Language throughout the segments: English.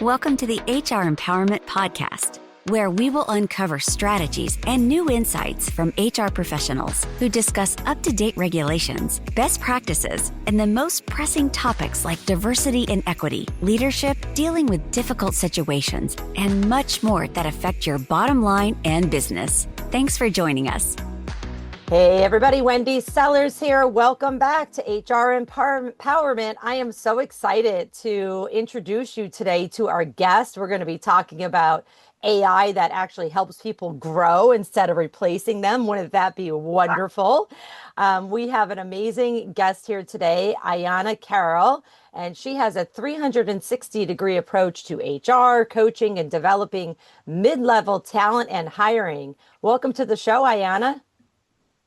Welcome to the HR Empowerment Podcast, where we will uncover strategies and new insights from HR professionals who discuss up-to-date regulations, best practices, and the most pressing topics like diversity and equity, leadership, dealing with difficult situations, and much more that affect your bottom line and business. Thanks for joining us. Hey everybody, Wendy Sellers here. Welcome back to HR Empowerment. I am so excited to introduce you today to our guest. We're going to be talking about AI that actually helps people grow instead of replacing them. Wouldn't that be wonderful? We have an amazing guest here today, Ayana Carroll, and she has a 360-degree approach to HR, coaching, and developing mid-level talent and hiring. Welcome to the show, Ayana.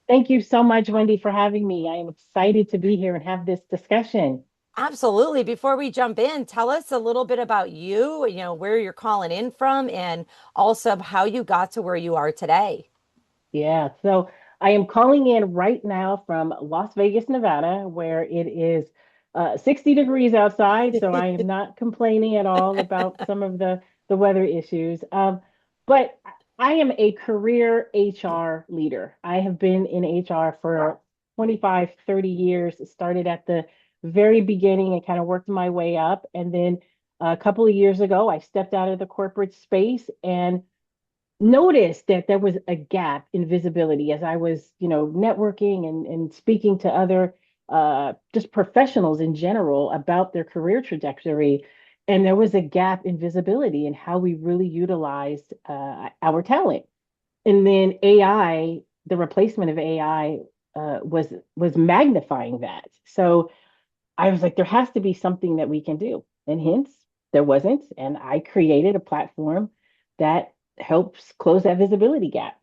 Thank you so much, Wendy, for having me. I am excited to be here and have this discussion. Absolutely. Before we jump in, tell us a little bit about you, where you're calling in from, and also how you got to where you are today. Yeah, so I am calling in right now from Las Vegas, Nevada, where it is 60 degrees outside. So I am not complaining at all about some of the weather issues. But I am a career HR leader. I have been in HR for 25, 30 years. Started at the very beginning and kind of worked my way up. And then a couple of years ago, I stepped out of the corporate space and noticed that there was a gap in visibility as I was, networking and speaking to other just professionals in general about their career trajectory. And there was a gap in visibility in how we really utilized our talent. And then AI, the replacement of AI, was magnifying that. So I was like, there has to be something that we can do. And hence, there wasn't. And I created a platform that helps close that visibility gap.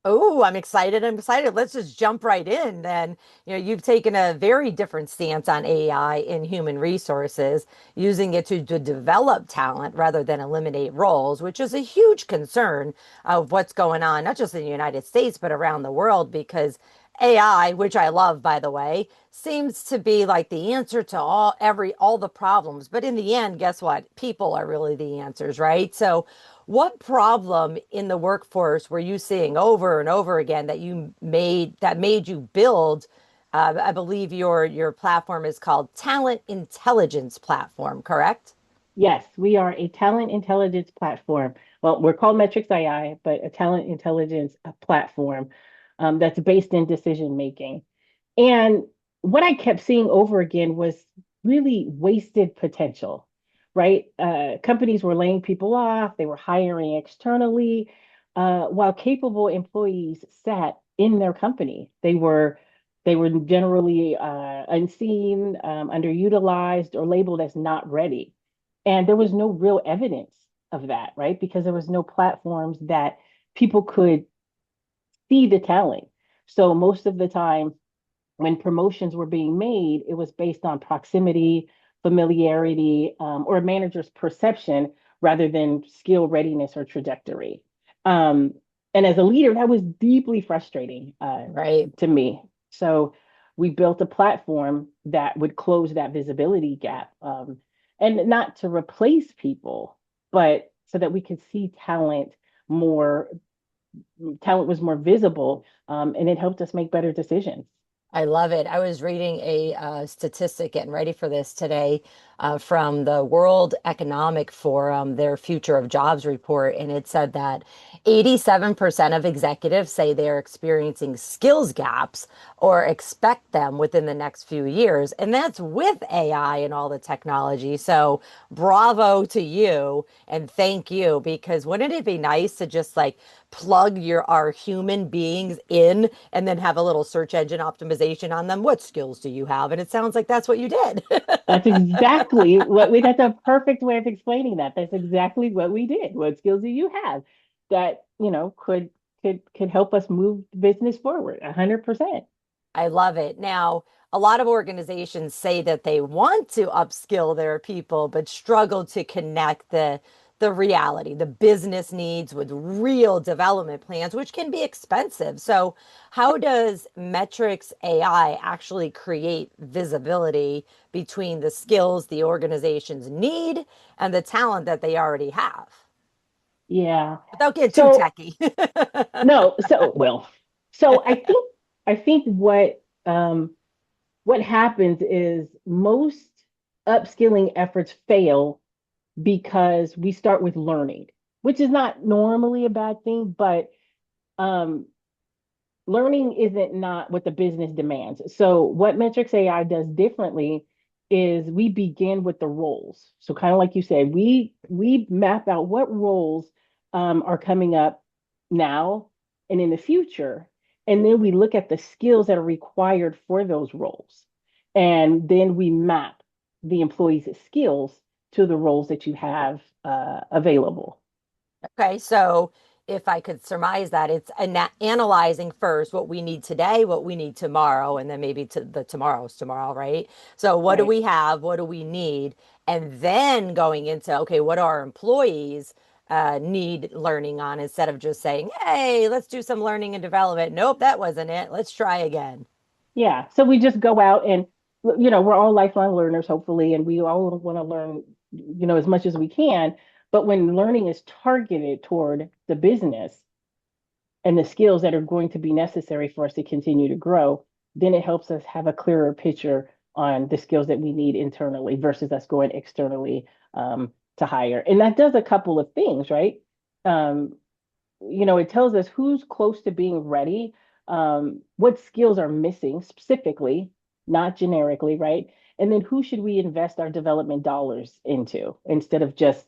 Oh, I'm excited. I'm excited. Let's just jump right in then. You've taken a very different stance on AI in human resources, using it to develop talent rather than eliminate roles, which is a huge concern of what's going on, not just in the United States, but around the world, because AI, which I love, by the way, seems to be like the answer to all the problems. But in the end, guess what? People are really the answers, right? So what problem in the workforce were you seeing over and over again that made you build? I believe your platform is called Talent Intelligence Platform, correct? Yes, we are a talent intelligence platform. Well, we're called Metrics AI, but a talent intelligence platform that's based in decision making. And what I kept seeing over again was really wasted potential, right? Companies were laying people off, they were hiring externally, while capable employees sat in their company. They were generally unseen, underutilized, or labeled as not ready. And there was no real evidence of that, right? Because there was no platforms that people could see the talent. So most of the time, when promotions were being made, it was based on proximity, familiarity, or a manager's perception rather than skill readiness or trajectory. Um, and as a leader, that was deeply frustrating Right. to me. So we built a platform that would close that visibility gap, and not to replace people, but so that we could see more talent was more visible, and it helped us make better decisions. I love it. I was reading a statistic, getting ready for this today, from the World Economic Forum, their Future of Jobs report, and it said that 87% of executives say they're experiencing skills gaps or expect them within the next few years. And that's with AI and all the technology. So bravo to you and thank you, because wouldn't it be nice to just like plug our human beings in and then have a little search engine optimization on them? What skills do you have? And it sounds like that's what you did. That's exactly that's a perfect way of explaining that. That's exactly what we did. What skills do you have that, could help us move the business forward? 100%. I love it. Now, a lot of organizations say that they want to upskill their people, but struggle to connect the reality, the business needs with real development plans, which can be expensive. So, how does Metrics AI actually create visibility between the skills the organizations need and the talent that they already have? Yeah. Without getting too So techy. no, so well, so I think what happens is most upskilling efforts fail because we start with learning, which is not normally a bad thing, but um, learning isn't not what the business demands. So what Metrics AI does differently is we begin with the roles. So kind of like you said, we map out what roles are coming up now and in the future, and then we look at the skills that are required for those roles, and then we map the employees' skills to the roles that you have available. Okay, so if I could surmise that, it's analyzing first what we need today, what we need tomorrow, and then maybe to the tomorrow's tomorrow, right? So what do Right. we have? What do we need? And then going into, okay, what do our employees need learning on instead of just saying, hey, let's do some learning and development. Nope, that wasn't it. Let's try again. Yeah. So we just go out and, we're all lifelong learners, hopefully, and we all want to learn, as much as we can. But when learning is targeted toward the business and the skills that are going to be necessary for us to continue to grow, then it helps us have a clearer picture on the skills that we need internally versus us going externally to hire. And that does a couple of things, right? Um, it tells us who's close to being ready, what skills are missing specifically, not generically, right? And then who should we invest our development dollars into instead of just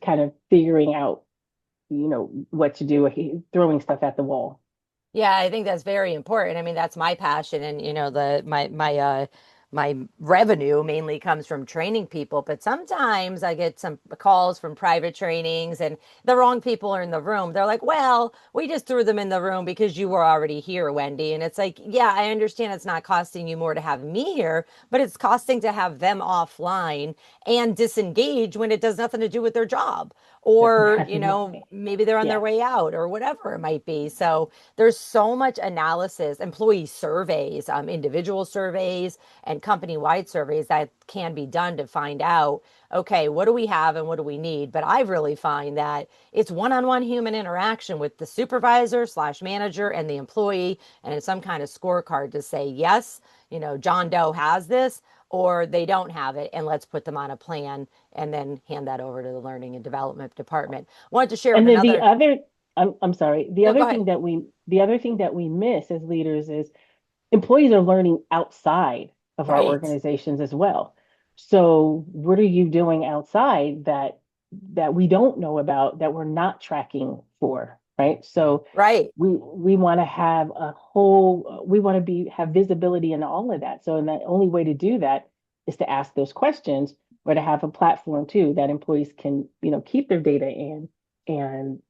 kind of figuring out, what to do, throwing stuff at the wall. Yeah, I think that's very important. I mean, that's my passion, and the my revenue mainly comes from training people, but sometimes I get some calls from private trainings and the wrong people are in the room. They're like, "Well, we just threw them in the room because you were already here, Wendy." And it's like, "Yeah, I understand it's not costing you more to have me here, but it's costing to have them offline and disengage when it does nothing to do with their job." Doesn't Or, have nothing. maybe they're on their Yeah. way out or whatever it might be. So, there's so much analysis, employee surveys, individual surveys, and company-wide surveys that can be done to find out, okay, what do we have and what do we need? But I really find that it's one-on-one human interaction with the supervisor slash manager and the employee, and it's some kind of scorecard to say, yes, John Doe has this, or they don't have it, and let's put them on a plan and then hand that over to the learning and development department. Wanted to share with And then the another. other, I'm sorry, No, go ahead. the other thing that we miss as leaders is employees are learning outside of our Right. organizations as well. So what are you doing outside that we don't know about that we're not tracking for, right? So Right. we want to have we want to have visibility in all of that. So and the only way to do that is to ask those questions or to have a platform too that employees can, keep their data in and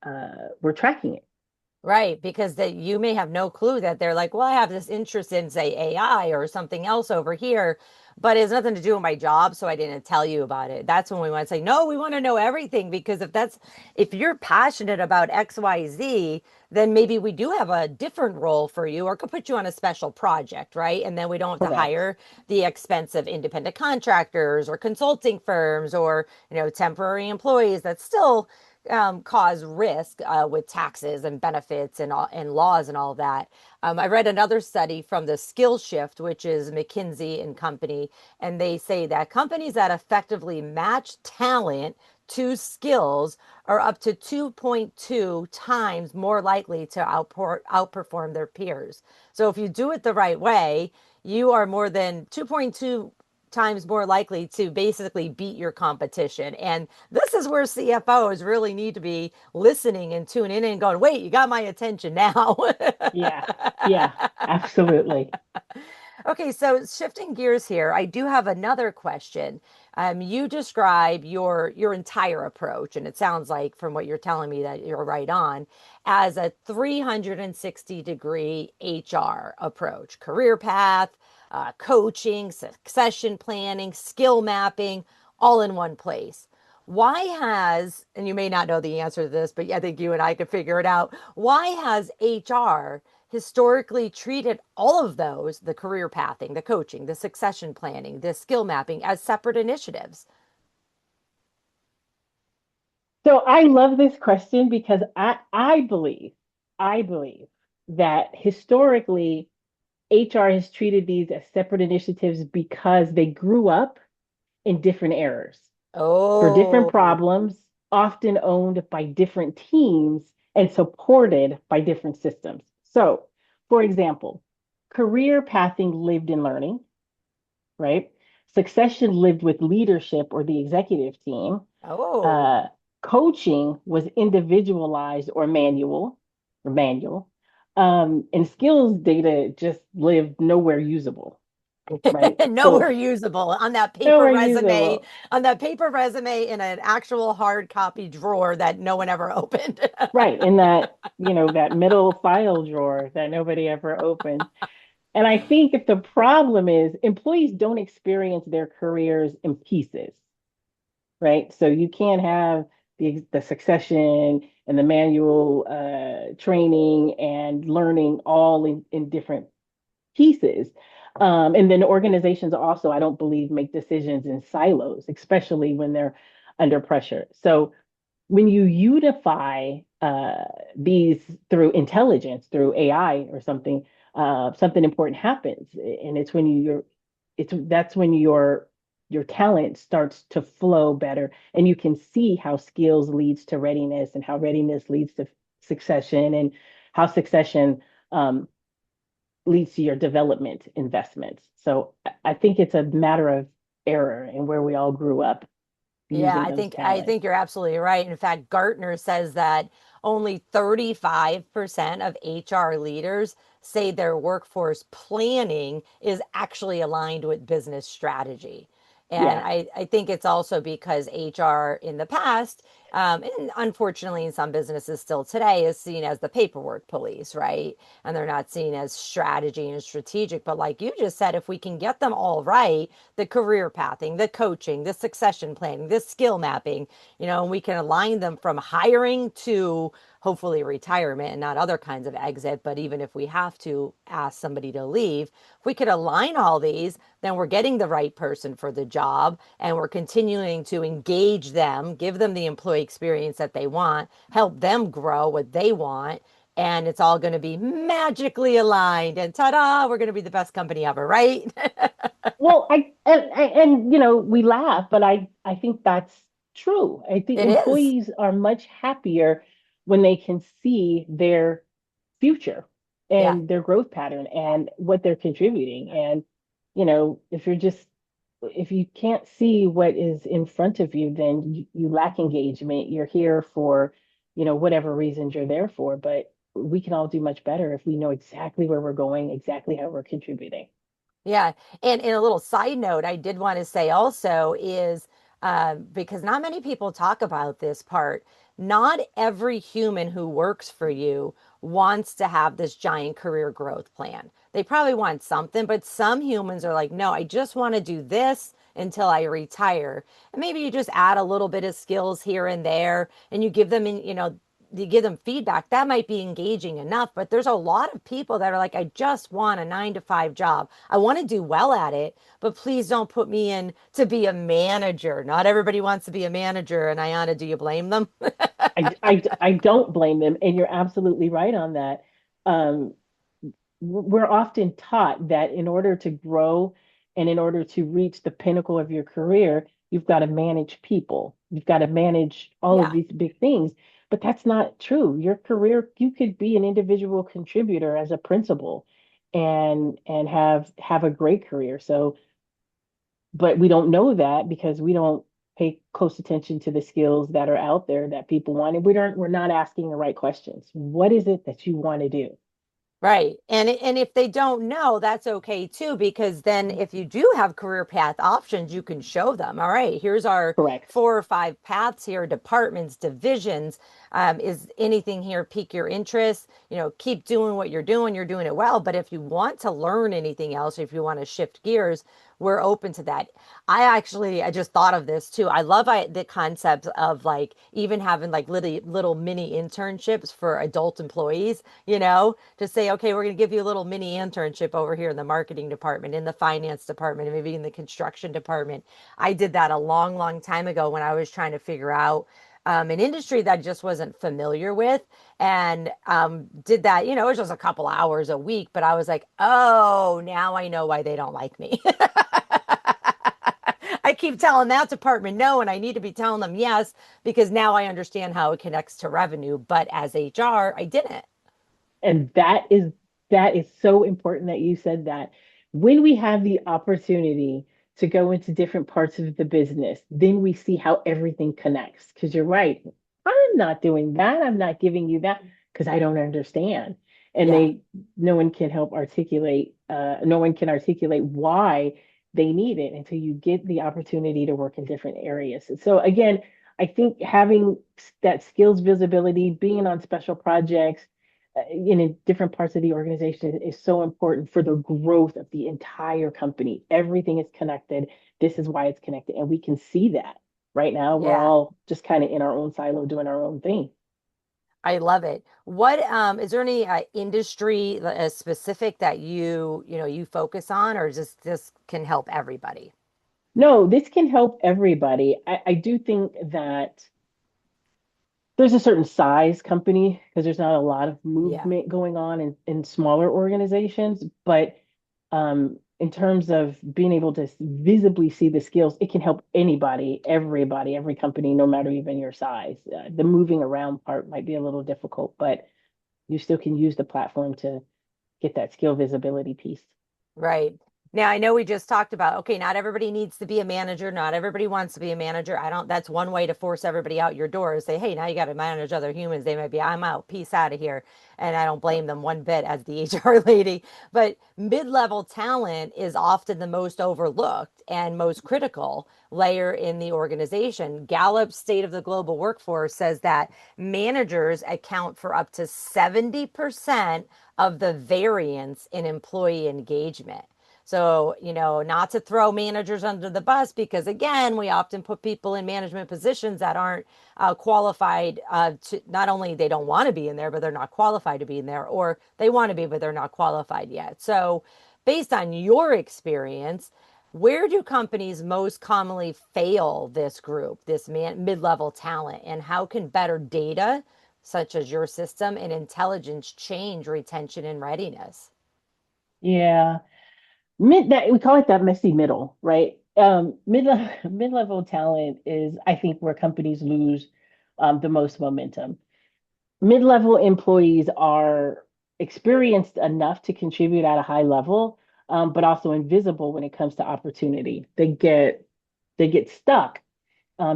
we're tracking it. Right, because you may have no clue that they're like, well, I have this interest in, say, AI or something else over here, but it has nothing to do with my job, so I didn't tell you about it. That's when we want to say, no, we want to know everything because if you're passionate about XYZ, then maybe we do have a different role for you or could put you on a special project, right? And then we don't have to Correct. hire the expensive independent contractors or consulting firms or, temporary employees that still cause risk with taxes and benefits and laws and all that. I read another study from the Skill Shift, which is McKinsey and Company, and they say that companies that effectively match talent to skills are up to 2.2 times more likely to outperform their peers. So if you do it the right way, you are more than 2.2 times more likely to basically beat your competition. And this is where CFOs really need to be listening and tuning in and going, wait, you got my attention now. Yeah. Yeah, absolutely. Okay, so shifting gears here, I do have another question. You describe your entire approach, and it sounds like from what you're telling me that you're right on, as a 360-degree HR approach, career path, coaching, succession planning, skill mapping, all in one place. Why has, and you may not know the answer to this, but I think you and I could figure it out. Why has HR historically treated all of those, the career pathing, the coaching, the succession planning, the skill mapping, as separate initiatives? So I love this question because I believe that historically HR has treated these as separate initiatives because they grew up in different eras for different Oh, problems, often owned by different teams and supported by different systems. So, for example, career pathing lived in learning, right? Succession lived with leadership or the executive team. oh. Uh, Coaching was individualized or manual. And skills data just lived nowhere usable, right? Nowhere So usable nowhere usable. on that paper resume in an actual hard copy drawer that no one ever opened. Right. In that middle file drawer that nobody ever opened. And I think if the problem is employees don't experience their careers in pieces, right? So you can't have the succession and the manual training and learning all in different pieces. And then organizations also, I don't believe, make decisions in silos, especially when they're under pressure. So when you unify these through intelligence, through AI or something, something important happens, and that's when your talent starts to flow better, and you can see how skills leads to readiness, and how readiness leads to succession, and how succession um, leads to your development investments. So I think it's a matter of error and where we all grew up Yeah, using I those think I talents. think you're absolutely right. In fact, Gartner says that only 35% of HR leaders say their workforce planning is actually aligned with business strategy. And Yeah. I think it's also because HR in the past, and unfortunately in some businesses still today, is seen as the paperwork police, right? And they're not seen as strategy and strategic. But like you just said, if we can get them all right, the career pathing, the coaching, the succession planning, the skill mapping, and we can align them from hiring to hopefully retirement and not other kinds of exit. But even if we have to ask somebody to leave, if we could align all these, then we're getting the right person for the job and we're continuing to engage them, give them the employee experience that they want, help them grow what they want. And it's all going to be magically aligned. And ta-da, we're going to be the best company ever, right? Well, we laugh, but I think that's true. I think It is. employees are much happier when they can see their future Yeah. and their growth pattern and what they're contributing. And, if you can't see what is in front of you, then you lack engagement. You're here for, whatever reasons you're there for, but we can all do much better if we know exactly where we're going, exactly how we're contributing. Yeah. And in a little side note, I did want to say also is because not many people talk about this part. Not every human who works for you wants to have this giant career growth plan. They probably want something, but some humans are like, no, I just want to do this until I retire. And maybe you just add a little bit of skills here and there and you give them you give them feedback that might be engaging enough, but there's a lot of people that are like, I just want a 9 to 5 job. I want to do well at it, but please don't put me in to be a manager. Not everybody wants to be a manager. And Ayana, do you blame them? I don't blame them, and you're absolutely right on that. Um, we're often taught that in order to grow and in order to reach the pinnacle of your career, you've got to manage people. You've got to manage all of Yeah. these big things. But that's not true. Your career, you could be an individual contributor as a principal and have a great career. So, but we don't know that because we don't pay close attention to the skills that are out there that people want. And we're not asking the right questions. What is it that you want to do? Right. And if they don't know, that's okay too, because then if you do have career path options, you can show them. All right, here's our Correct. 4 or 5 paths here, departments, divisions. Is anything here pique your interest? Keep doing what you're doing. You're doing it well. But if you want to learn anything else, if you want to shift gears, we're open to that. I just thought of this too. I love the concept of like even having like little mini internships for adult employees, to say, okay, we're going to give you a little mini internship over here in the marketing department, in the finance department, and maybe in the construction department. I did that a long, long time ago when I was trying to figure out an industry that I just wasn't familiar with, and did that. It was just a couple hours a week, but I was like, oh, now I know why they don't like me. I keep telling that department no, and I need to be telling them yes, because now I understand how it connects to revenue. But as HR, I didn't. And that is so important that you said that. When we have the opportunity to go into different parts of the business, then we see how everything connects. Because you're right. I'm not doing that. I'm not giving you that because I don't understand. And Yeah. no one can help articulate, no one can articulate why they need it until you get the opportunity to work in different areas. And so again, I think having that skills visibility, being on special projects, in different parts of the organization is so important for the growth of the entire company. Everything is connected. This is why it's connected. And we can see that right now. We're Yeah. all just kind of in our own silo doing our own thing. I love it. What is there any industry specific that you focus on, or just this can help everybody? No, this can help everybody. I do think that there's a certain size company because there's not a lot of Yeah. movement going on in smaller organizations. But in terms of being able to visibly see the skills, it can help anybody, everybody, every company, no matter even your size. The moving around part might be a little difficult, but you still can use the platform to get that skill visibility piece. Right. Now, I know we just talked about, okay, not everybody needs to be a manager. Not everybody wants to be a manager. That's one way to force everybody out your door is say, hey, now you got to manage other humans. They might be, I'm out, peace out of here. And I don't blame them one bit as the HR lady. But mid-level talent is often the most overlooked and most critical layer in the organization. Gallup's State of the Global Workforce says that managers account for up to 70% of the variance in employee engagement. So, not to throw managers under the bus, because again, we often put people in management positions that aren't qualified to, not only they don't want to be in there, but they're not qualified to be in there, or they want to be, but they're not qualified yet. So, based on your experience, where do companies most commonly fail this group, this mid-level talent, and how can better data, such as your system and intelligence, change retention and readiness? Yeah. That we call it that messy middle, right? Mid-level talent is, I think, where companies lose the most momentum. Mid-level employees are experienced enough to contribute at a high level, but also invisible when it comes to opportunity. They get stuck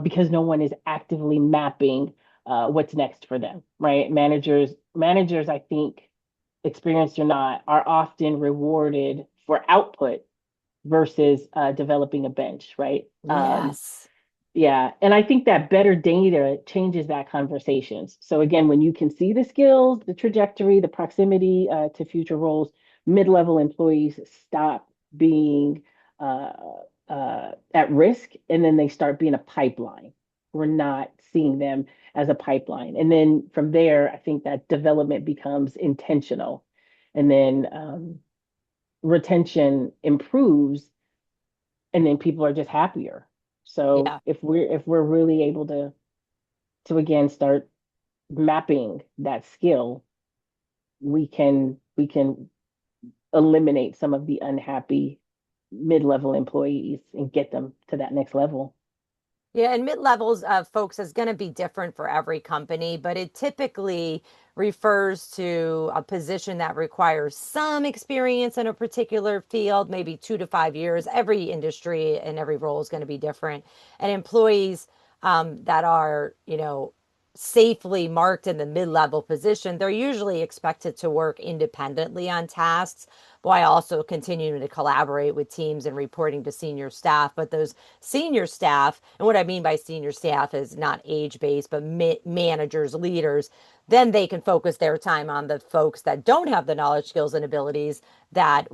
because no one is actively mapping what's next for them, right? Managers, I think, experienced or not, are often rewarded for output versus developing a bench, right? Yes. Yeah, and I think that better data changes that conversations. So again, when you can see the skills, the trajectory, the proximity to future roles, mid-level employees stop being uh, at risk, and then they start being a pipeline. We're not seeing them as a pipeline, and then from there, I think that development becomes intentional, and then retention improves, and then people are just happier. So Yeah. if we're really able to again start mapping that skill, we can eliminate some of the unhappy mid-level employees and get them to that next level. Yeah, and mid-levels of folks is going to be different for every company, but it typically refers to a position that requires some experience in a particular field, maybe 2 to 5 years. Every industry and every role is going to be different. And employees that are, safely marked in the mid-level position, they're usually expected to work independently on tasks while also continuing to collaborate with teams and reporting to senior staff. But those senior staff, and what I mean by senior staff is not age-based, but managers, leaders, then they can focus their time on the folks that don't have the knowledge, skills, and abilities that,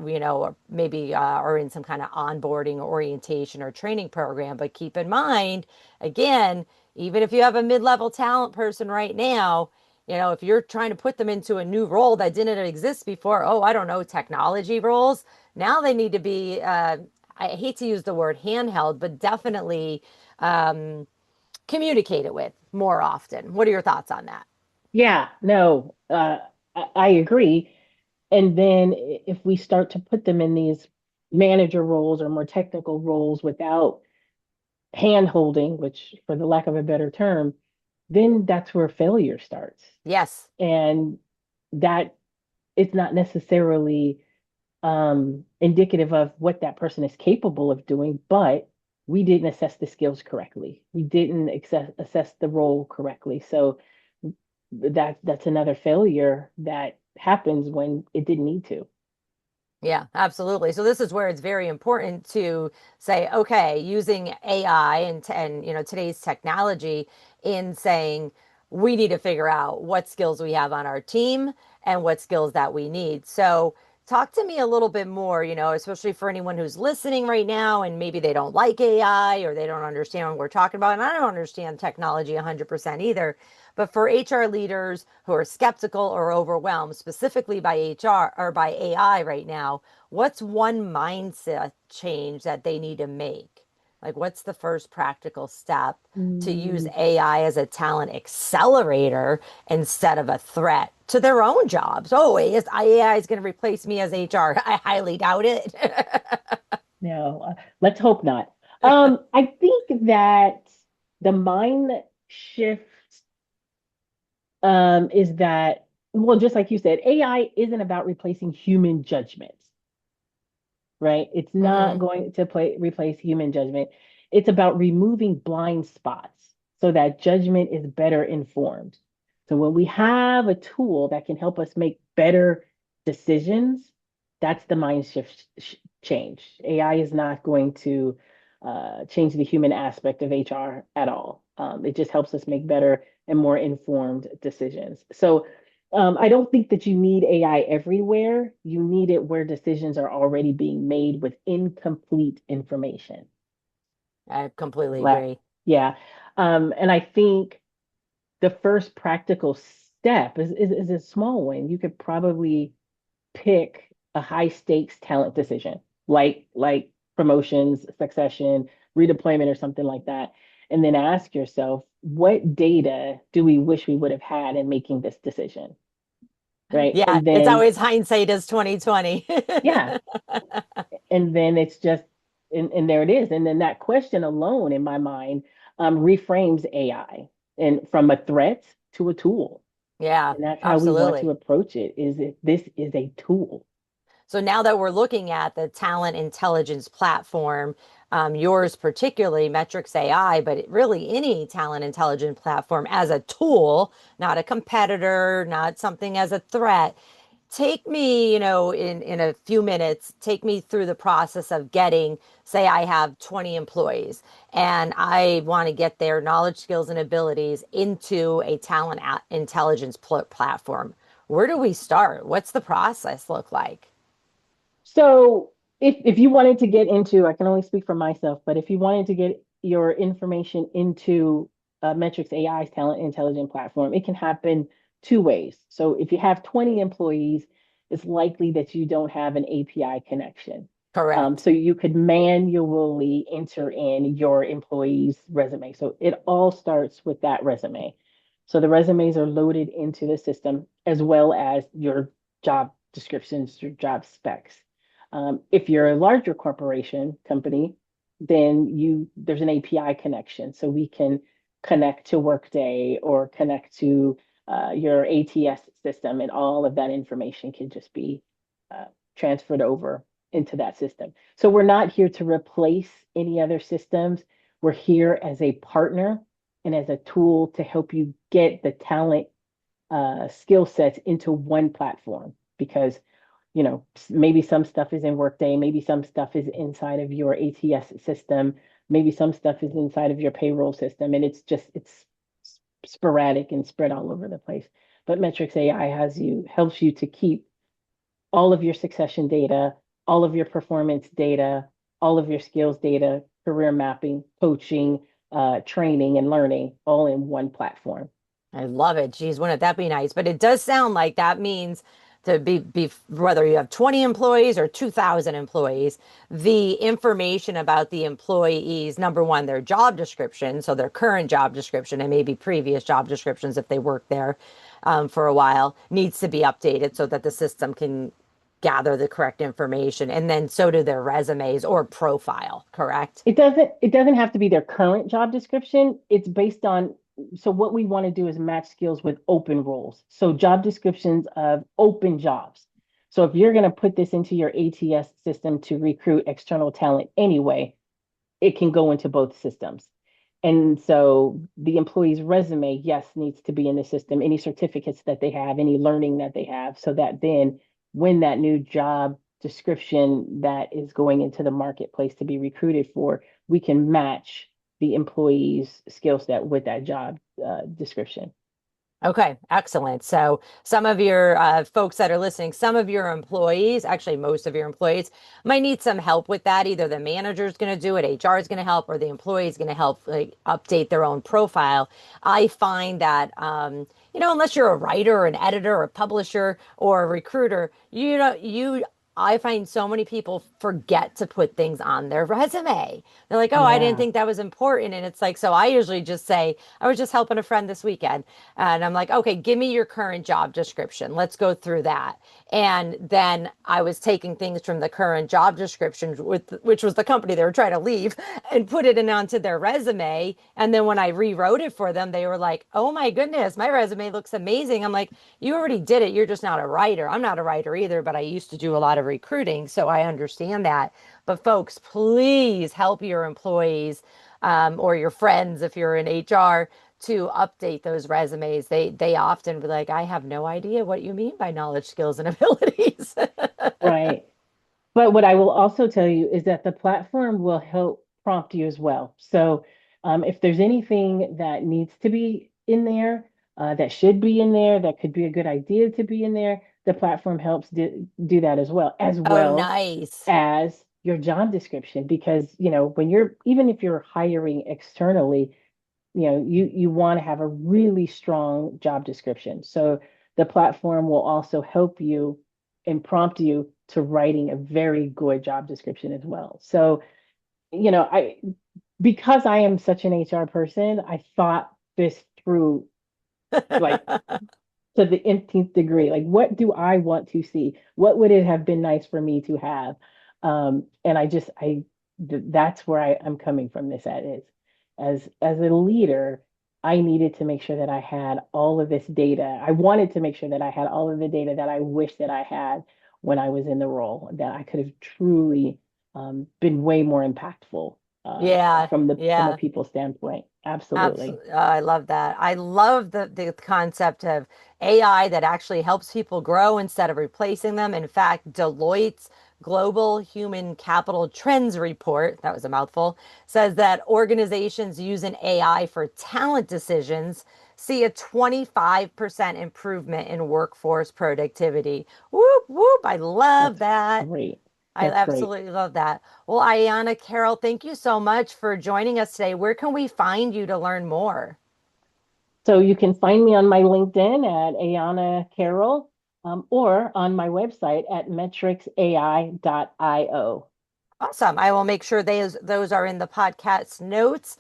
maybe are in some kind of onboarding or orientation or training program. But keep in mind, again, even if you have a mid-level talent person right now, if you're trying to put them into a new role that didn't exist before, oh, I don't know, technology roles, now they need to be, I hate to use the word handheld, but definitely communicated with more often. What are your thoughts on that? Yeah, no, I agree. And then if we start to put them in these manager roles or more technical roles without hand holding, which for the lack of a better term, then that's where failure starts. Yes. And that it's not necessarily indicative of what that person is capable of doing, but we didn't assess the skills correctly. We didn't assess the role correctly. So that's another failure that happens when it didn't need to. Yeah, absolutely. So this is where it's very important to say, okay, using AI and today's technology in saying we need to figure out what skills we have on our team and what skills that we need. So talk to me a little bit more, especially for anyone who's listening right now and maybe they don't like AI or they don't understand what we're talking about. And I don't understand technology 100% either. But for HR leaders who are skeptical or overwhelmed, specifically by HR or by AI right now, what's one mindset change that they need to make? Like, what's the first practical step to use Mm, AI as a talent accelerator instead of a threat to their own jobs? Oh, AI is going to replace me as HR. I highly doubt it. no, let's hope not. I think that the mind shift is that, well, just like you said, AI isn't about replacing human judgment, right? It's not Hmm. going to replace human judgment. It's about removing blind spots so that judgment is better informed. So when we have a tool that can help us make better decisions, that's the mind shift change. AI is not going to change the human aspect of HR at all. It just helps us make better and more informed decisions. So I don't think that you need AI everywhere. You need it where decisions are already being made with incomplete information. I completely La- agree. Yeah. And I think the first practical step is a small one. You could probably pick a high stakes talent decision, like promotions, succession, redeployment, or something like that. And then ask yourself, what data do we wish we would have had in making this decision? Right. Yeah, And it's then always hindsight is 2020. yeah, and then it's just and there it is. And then that question alone in my mind reframes AI and from a threat to a tool. Yeah, And that's how we want to absolutely. approach it, is that this is a tool. So now that we're looking at the talent intelligence platform, yours particularly, Metrics AI, but really any talent intelligence platform as a tool, not a competitor, not something as a threat. Take me, in a few minutes, take me through the process of getting, say, I have 20 employees and I want to get their knowledge, skills, and abilities into a talent intelligence platform. Where do we start? What's the process look like? So if you wanted to get into, I can only speak for myself, but if you wanted to get your information into Metrics AI's talent intelligence platform, it can happen two ways. So if you have 20 employees, it's likely that you don't have an API connection. Correct. So you could manually enter in your employee's resume. So it all starts with that resume. So the resumes are loaded into the system as well as your job descriptions, your job specs. If you're a larger corporation company, then there's an API connection, so we can connect to Workday or connect to your ATS system, and all of that information can just be transferred over into that system. So we're not here to replace any other systems. We're here as a partner and as a tool to help you get the talent skill sets into one platform. Because maybe some stuff is in Workday, maybe some stuff is inside of your ATS system, maybe some stuff is inside of your payroll system, and it's sporadic and spread all over the place. But Metrics AI helps you to keep all of your succession data, all of your performance data, all of your skills data, career mapping, coaching, training, and learning all in one platform. I love it. Geez, wouldn't that be nice? But it does sound like that means to be whether you have 20 employees or 2,000 employees, the information about the employees, number one, their job description, so their current job description and maybe previous job descriptions if they worked there for a while, needs to be updated so that the system can gather the correct information. And then so do their resumes or profile, correct? It doesn't have to be their current job description. It's based on, so what we want to do is match skills with open roles. So job descriptions of open jobs. So if you're going to put this into your ATS system to recruit external talent anyway, it can go into both systems. And so the employee's resume, yes, needs to be in the system, any certificates that they have, any learning that they have, so that then when that new job description that is going into the marketplace to be recruited for, we can match the employee's skill set with that job description. Okay, excellent. So some of your folks that are listening, some of your employees, actually most of your employees, might need some help with that. Either the manager is going to do it, HR is going to help, or the employee is going to help update their own profile. I find that unless you're a writer or an editor or a publisher or a recruiter, I find so many people forget to put things on their resume. They're like, oh, I didn't think that was important. And it's like, so I usually just say, I was just helping a friend this weekend. And I'm like, okay, give me your current job description. Let's go through that. And then I was taking things from the current job description, which was the company they were trying to leave, and put it in onto their resume. And then when I rewrote it for them, they were like, oh my goodness, my resume looks amazing. I'm like, you already did it. You're just not a writer. I'm not a writer either, but I used to do a lot of recruiting, so I understand that. But folks, please help your employees or your friends if you're in HR to update those resumes. They often be like, I have no idea what you mean by knowledge, skills, and abilities. Right. But what I will also tell you is that the platform will help prompt you as well. So if there's anything that needs to be in there, that should be in there, that could be a good idea to be in there, the platform helps do that as well, Oh, nice. as your job description. Because, even if you're hiring externally, you want to have a really strong job description. So the platform will also help you and prompt you to writing a very good job description as well. So, because I am such an HR person, I thought this through like to the nth degree. Like, what do I want to see? What would it have been nice for me to have? And that's where I'm coming from this at is as a leader, I needed to make sure that I had all of this data. I wanted to make sure that I had all of the data that I wish that I had when I was in the role, that I could have truly been way more impactful from a people standpoint. Absolutely. I love that. I love the concept of AI that actually helps people grow instead of replacing them. In fact, Deloitte's Global Human Capital Trends Report, that was a mouthful, says that organizations using AI for talent decisions see a 25% improvement in workforce productivity. Whoop, whoop. I love that. Great. I absolutely love that. Well, Ayana, Carroll, thank you so much for joining us today. Where can we find you to learn more? So you can find me on my LinkedIn at Ayana Carroll, or on my website at metricsai.io. Awesome. I will make sure those are in the podcast notes.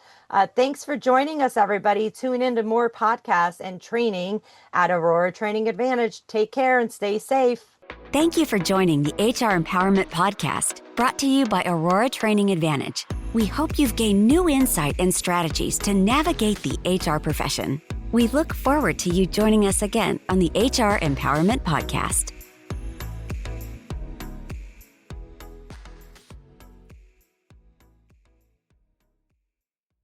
Thanks for joining us, everybody. Tune into more podcasts and training at Aurora Training Advantage. Take care and stay safe. Thank you for joining the HR Empowerment Podcast, brought to you by Aurora Training Advantage. We hope you've gained new insight and strategies to navigate the HR profession. We look forward to you joining us again on the HR Empowerment Podcast.